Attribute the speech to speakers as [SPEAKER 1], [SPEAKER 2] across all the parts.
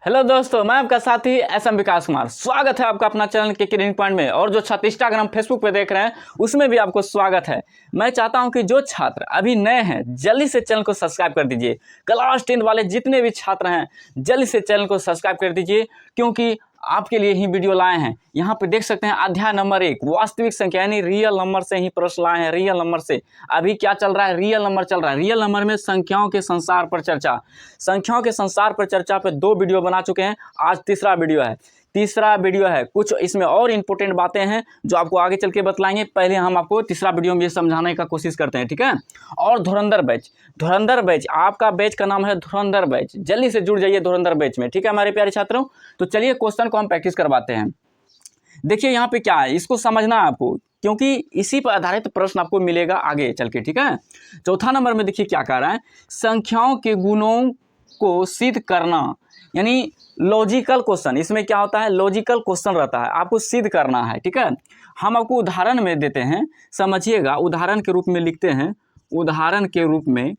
[SPEAKER 1] Hello दोस्तों, मैं आपका साथी एसएम विकास कुमार। स्वागत है आपका अपना चैनल के ट्रेनिंग पॉइंट में। और जो छात्र इंस्टाग्राम फेसबुक पे देख रहे हैं उसमें भी आपको स्वागत है। मैं चाहता हूं कि जो छात्र अभी नए हैं जल्दी से चैनल को सब्सक्राइब कर दीजिए। क्लास 10 वाले जितने भी छात्र हैं जल्दी से चैनल को सब्सक्राइब कर दीजिए, क्योंकि आपके लिए ही वीडियो लाए हैं। यहाँ पे देख सकते हैं अध्याय नंबर 1 वास्तविक संख्या यानी रियल नंबर से ही प्रश्न लाए हैं। रियल नंबर से अभी क्या चल रहा है? रियल नंबर चल रहा है। रियल नंबर में संख्याओं के संसार पर चर्चा, संख्याओं के संसार पर चर्चा पे 2 वीडियो बना चुके हैं। आज तीसरा वीडियो है। कुछ इसमें और इंपॉर्टेंट बातें हैं जो आपको आगे चल के बतलाएंगे। पहले हम आपको तीसरा वीडियो में ये समझाने का कोशिश करते हैं, ठीक है। और धुरंधर बैच आपका बैच का नाम है धुरंधर बैच। जल्दी से जुड़ जाइए धुरंधर बैच में, ठीक है हमारे प्यारे छात्रों। तो चलिए क्वेश्चन को हम प्रैक्टिस करवाते हैं। देखिए यहाँ पे क्या है, इसको समझना है आपको, क्योंकि इसी पर आधारित प्रश्न आपको मिलेगा आगे चल के, ठीक है। चौथा नंबर में देखिए क्या कह रहा है, संख्याओं के गुणों को सिद्ध करना, यानी लॉजिकल क्वेश्चन। इसमें क्या होता है, लॉजिकल क्वेश्चन रहता है, आपको सिद्ध करना है, ठीक है। हम आपको उदाहरण में देते हैं, समझिएगा। उदाहरण के रूप में लिखते हैं, उदाहरण के रूप में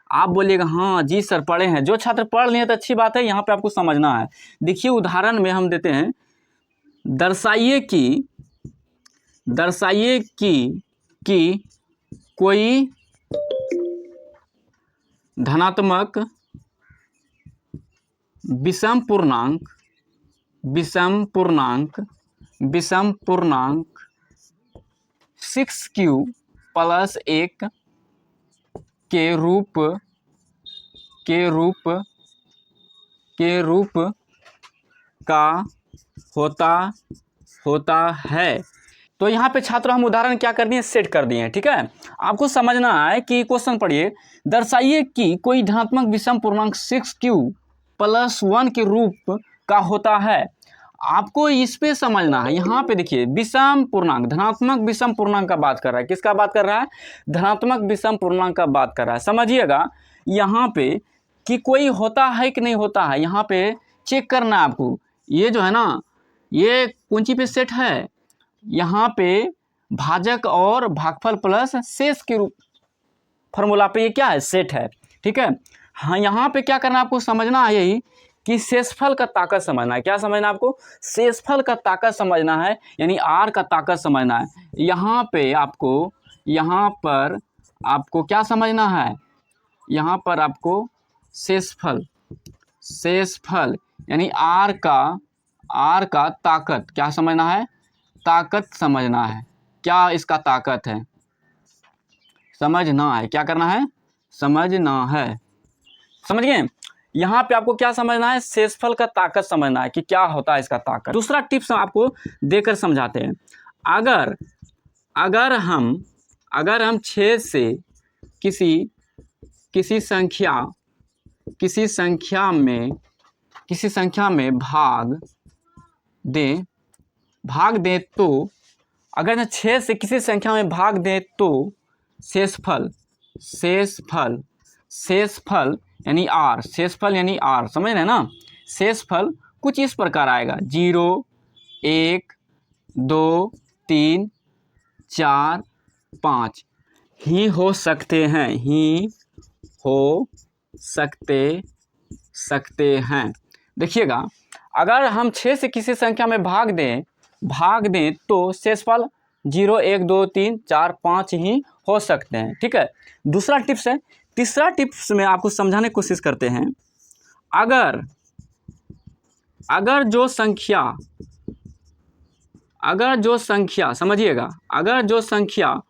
[SPEAKER 1] आप बोलिएगा हाँ जी सर पढ़े हैं। जो छात्र पढ़ लिए तो अच्छी बात है, यहाँ पे आपको समझना है। देखिए उदाहरण में हम देते हैं, दर्शाइए कि कोई धनात्मक विषम पूर्णांक 6q + 1 के रूप का होता है। तो यहाँ पे छात्र हम उदाहरण क्या कर दिए, सेट कर दिए हैं, ठीक है। आपको समझना है कि क्वेश्चन पढ़िए, दर्शाइए कि कोई धनात्मक विषम पूर्णांक 6q + 1 के रूप का होता है। आपको इस पे समझना है। यहाँ पे देखिए विषम पूर्णांक, धनात्मक विषम पूर्णांक का बात कर रहा है। किसका बात कर रहा है? धनात्मक विषम पूर्णांक का बात कर रहा है। समझिएगा यहाँ पे कि कोई होता है कि नहीं होता है, यहाँ पे चेक करना है आपको। ये जो है ना, ये कौन सी पे सेट है, यहाँ पे भाजक और भागफल प्लस शेष के रूप फॉर्मूला पे ये क्या है, सेट है, ठीक है। हाँ यहाँ पे क्या करना है आपको समझना है, यही कि शेषफल का ताकत समझना है। क्या समझना है आपको? शेषफल का ताकत समझना है, यानी आर का ताकत समझना है। यहाँ पे आपको, यहाँ पर आपको क्या समझना है, यहाँ पर आपको शेषफल यानी आर का ताकत क्या समझना है, ताकत समझना है। क्या इसका ताकत है समझना है, क्या करना है, समझना है। समझ गए? यहाँ पे आपको क्या समझना है, शेषफल का ताकत समझना है कि क्या होता है इसका ताकत। दूसरा टिप्स आपको देकर समझाते हैं। अगर हम 6 से किसी संख्या में भाग दें तो, अगर 6 से किसी संख्या में भाग दें तो शेषफल यानी आर, शेषफल यानी आर, समझ रहे हैं ना। शेषफल कुछ इस प्रकार आएगा, 0 1 2 3 4 5 ही हो सकते हैं। देखिएगा, अगर हम 6 से किसी संख्या में भाग दें तो शेषफल 0 1 2 3 4 5 ही हो सकते हैं, ठीक है। दूसरा टिप्स है। तीसरा टिप्स में आपको समझाने की कोशिश करते हैं। अगर जो संख्या समझिएगा, अगर जो संख्या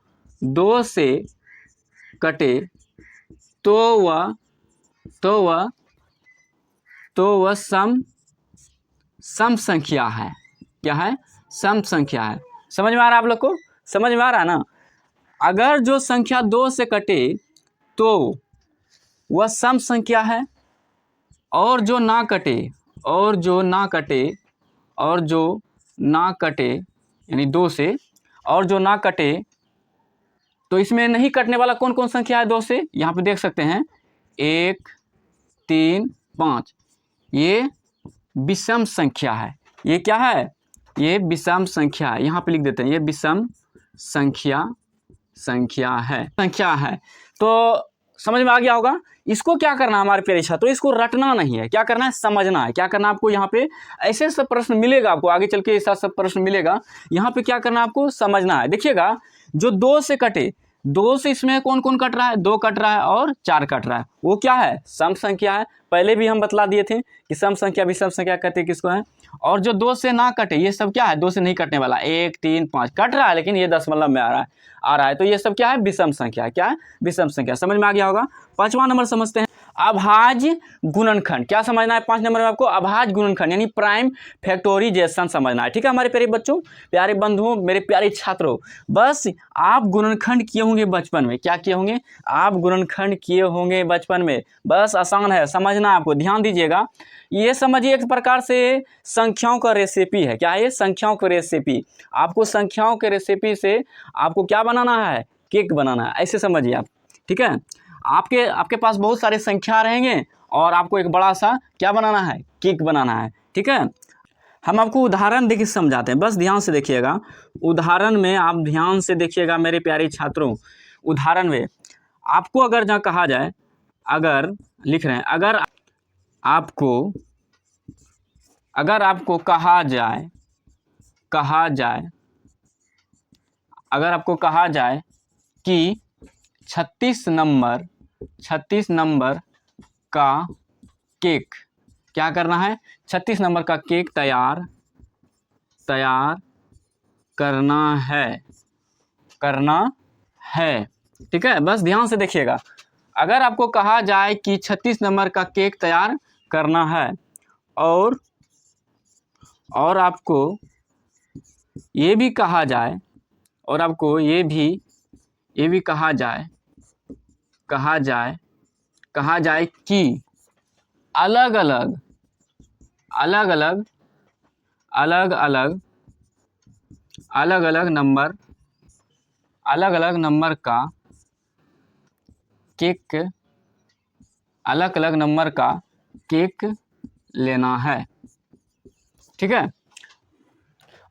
[SPEAKER 1] 2 से कटे तो वह सम संख्या है। क्या है? सम संख्या है। समझ में आ रहा है आप लोग को? समझ में आ रहा है ना। अगर जो संख्या 2 से कटे तो वह सम संख्या है, और जो ना कटे यानी 2 से, और जो ना कटे, तो इसमें नहीं कटने वाला कौन कौन संख्या है 2 से? यहाँ पे देख सकते हैं 1 3 5, ये विषम संख्या है। ये क्या है? ये विषम संख्या है। यहाँ पे लिख देते हैं, ये विषम संख्या है। तो समझ में आ गया होगा। इसको क्या करना है हमारे प्यारे छात्रों, इसको रटना नहीं है, क्या करना है, समझना है। क्या करना है आपको, यहाँ पे ऐसे सब प्रश्न मिलेगा आपको, आगे चल के ऐसा सब प्रश्न मिलेगा, यहाँ पे क्या करना है आपको, समझना है। देखिएगा, जो 2 से कटे, 2 से इसमें कौन कौन कट रहा है, 2 कट रहा है और 4 कट रहा है, वो क्या है, सम संख्या है। पहले भी हम बतला दिए थे कि सम संख्या विषम संख्या कहते हैं किसको है। और जो 2 से ना कटे, ये सब क्या है, 2 से नहीं कटने वाला, 1 3 5 कट रहा है, लेकिन ये दशमलव में आ रहा है, तो ये सब क्या है, विषम संख्या है। क्या है, विषम संख्या। समझ में आ गया होगा। 5वां नंबर समझते हैं, अभाज्य गुणनखंड। क्या समझना है 5 नंबर में आपको, अभाज्य गुणनखंड यानी प्राइम फैक्टोरिजेशन समझना है। ठीक है हमारे प्यारे बच्चों, प्यारे बंधुओं, मेरे प्यारे छात्रों, बस आप गुणनखंड किए होंगे बचपन में। क्या किए होंगे, आप गुणनखंड किए होंगे बचपन में। बस आसान है समझना आपको, ध्यान दीजिएगा। ये समझिए एक प्रकार से संख्याओं का रेसिपी है। क्या है ये, संख्याओं का रेसिपी। आपको संख्याओं के रेसिपी से आपको क्या बनाना है, केक बनाना है, ऐसे समझिए आप। ठीक है, आपके पास बहुत सारे संख्या रहेंगे और आपको एक बड़ा सा क्या बनाना है, केक बनाना है। ठीक है, हम आपको उदाहरण देखिए समझाते हैं, बस ध्यान से देखिएगा। उदाहरण में आप ध्यान से देखिएगा मेरे प्यारे छात्रों। उदाहरण में आपको अगर जहाँ कहा जाए, अगर लिख रहे हैं, अगर आपको कहा जाए अगर आपको कहा जाए कि 36 नंबर का केक, क्या करना है, 36 नंबर का केक तैयार करना है। ठीक है, बस ध्यान से देखिएगा। अगर आपको कहा जाए कि 36 नंबर का केक तैयार करना है और आपको ये भी कहा जाए कि अलग अलग नंबर का केक लेना है। ठीक है,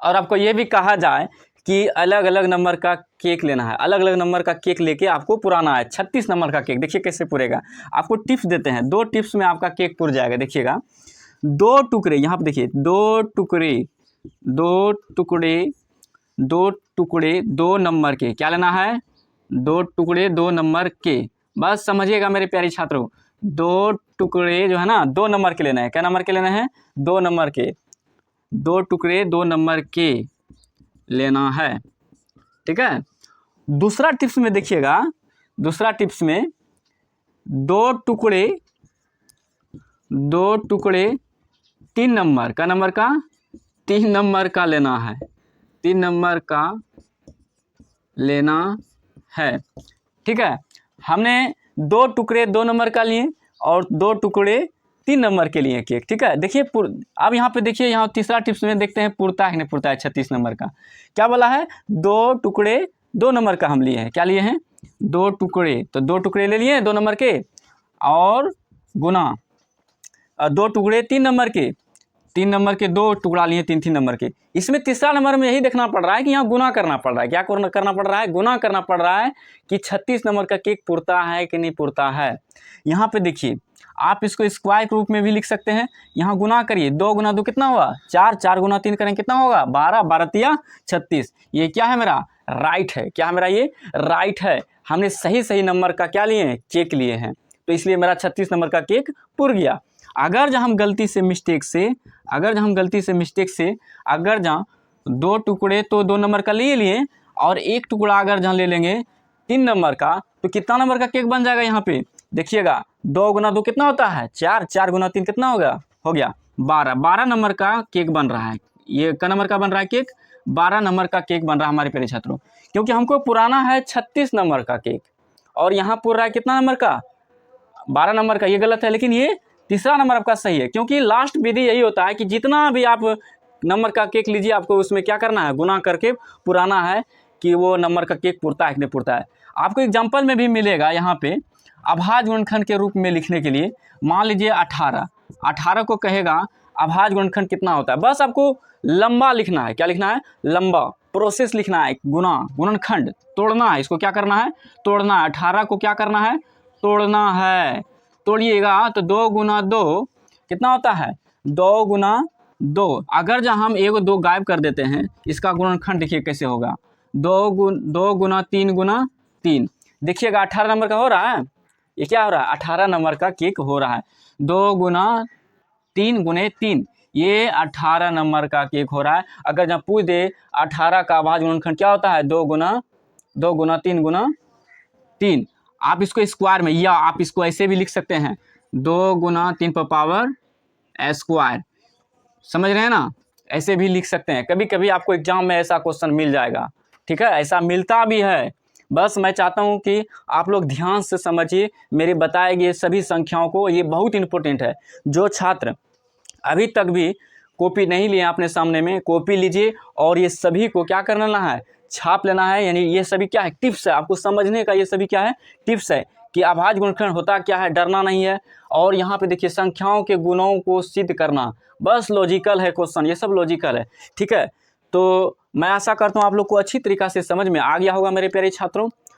[SPEAKER 1] और आपको ये भी कहा जाए कि अलग अलग नंबर का केक लेना है, अलग अलग नंबर का केक लेके आपको पुराना है 36 नंबर का केक। देखिए कैसे पुरेगा, आपको टिप्स देते हैं, 2 टिप्स में आपका केक पुर जाएगा। देखिएगा, 2 टुकड़े, यहाँ पे देखिए 2 टुकड़े 2 नंबर के, क्या लेना है, 2 टुकड़े 2 नंबर के। बस समझिएगा मेरे प्यारे छात्रों, 2 टुकड़े जो है ना 2 नंबर के लेना है। क्या नंबर के लेना है, 2 नंबर के, 2 टुकड़े 2 नंबर के लेना है। ठीक है, दूसरा टिप्स में देखिएगा, दूसरा टिप्स में 2 टुकड़े 3 नंबर का, 3 नंबर का लेना है, 3 नंबर का लेना है। ठीक है, हमने 2 टुकड़े 2 नंबर का लिए और 2 टुकड़े 3 नंबर के लिए केक। ठीक है, देखिए अब यहाँ पे देखिए, यहाँ तीसरा टिप्स में देखते हैं पुरता है कि नहीं पुरता है 36 नंबर का। क्या बोला है, 2 टुकड़े 2 नंबर का हम लिए हैं। क्या लिए हैं, 2 टुकड़े, तो 2 टुकड़े ले लिए 2 नंबर के और गुना 2 टुकड़े 3 नंबर के, 3 नंबर के 2 टुकड़ा लिए 3 नंबर के। इसमें तीसरा नंबर में यही देखना पड़ रहा है कि यहाँ गुना करना पड़ रहा है। क्या करना पड़ रहा है, गुना करना पड़ रहा है कि 36 नंबर का केक पुरता है कि नहीं पुरता है। यहाँ पे देखिए, आप इसको स्क्वायर के रूप में भी लिख सकते हैं। यहाँ गुना करिए, 2 गुना 2 कितना हुआ, 4, 4 गुना 3 करें कितना होगा, 12, 12 तिया 36। ये क्या है मेरा, राइट है। क्या है मेरा, ये राइट है। हमने सही नंबर का क्या लिए हैं, केक लिए हैं, तो इसलिए मेरा 36 नंबर का केक पुर गया। अगर जहाँ हम गलती से मिस्टेक से अगर जहाँ 2 टुकड़े तो 2 नंबर का लिए और 1 टुकड़ा अगर जहाँ ले लेंगे 3 नंबर का, तो कितना नंबर का केक बन जाएगा। यहाँ पे देखिएगा, 2 गुना 2 कितना होता है, 4, 4 गुना 3 कितना हो गया 12, 12 नंबर का केक बन रहा है। ये क्या नंबर का बन रहा है केक, 12 नंबर का केक बन रहा है हमारे प्यारे छात्रों, क्योंकि हमको पुराना है 36 नंबर का केक और यहाँ पुर रहा है कितना नंबर का, 12 नंबर का। ये गलत है, लेकिन ये तीसरा नंबर आपका सही है, क्योंकि लास्ट विधि यही होता है कि जितना भी आप नंबर का केक लीजिए, आपको उसमें क्या करना है, गुना करके पुराना है कि वो नंबर का केक पुरता है कि नहीं पुरता है। आपको एग्जाम्पल में भी मिलेगा यहाँ पे, अभाज्य गुणनखंड के रूप में लिखने के लिए मान लीजिए 18 को कहेगा अभाज्य गुणनखंड कितना होता है। बस आपको लंबा लिखना है, क्या लिखना है, लंबा प्रोसेस लिखना है, गुणनखंड तोड़ना है, इसको क्या करना है, तोड़ना है। 18 को क्या करना है, तोड़ना है। तोड़िएगा तो 2 गुना 2 कितना होता है, 2 गुना 2। अगर जब हम 1 2 गायब कर देते हैं, इसका गुणनखंड देखिए कैसे होगा, 2 गुना 3 गुना 3। देखिएगा 18 नंबर का हो रहा है, ये क्या हो रहा है, 18 नंबर का केक हो रहा है। 2 गुना 3 गुने 3, ये 18 नंबर का केक हो रहा है। अगर जब पूछ दे 18 का अभाज्य गुणनखंड क्या होता है, 2 गुना 3 गुना 3। आप इसको स्क्वायर में, या आप इसको ऐसे भी लिख सकते हैं, 2 गुना 3 पर पावर स्क्वायर, समझ रहे हैं ना, ऐसे भी लिख सकते हैं। कभी कभी आपको एग्जाम में ऐसा क्वेश्चन मिल जाएगा, ठीक है, ऐसा मिलता भी है। बस मैं चाहता हूं कि आप लोग ध्यान से समझिए मेरे बताए गए सभी संख्याओं को, ये बहुत इंपॉर्टेंट है। जो छात्र अभी तक भी कॉपी नहीं लिए अपने सामने में, कॉपी लीजिए और ये सभी को क्या करना है, छाप लेना है। यानी ये सभी क्या है, टिप्स है आपको समझने का, ये सभी क्या है, टिप्स है कि अभाज्य गुणनखंड होता क्या है, डरना नहीं है। और यहाँ पे देखिए संख्याओं के गुणों को सिद्ध करना, बस लॉजिकल है क्वेश्चन, ये सब लॉजिकल है, ठीक है। तो मैं आशा करता हूँ आप लोग को अच्छी तरीक़ा से समझ में आ गया होगा मेरे प्यारे छात्रों।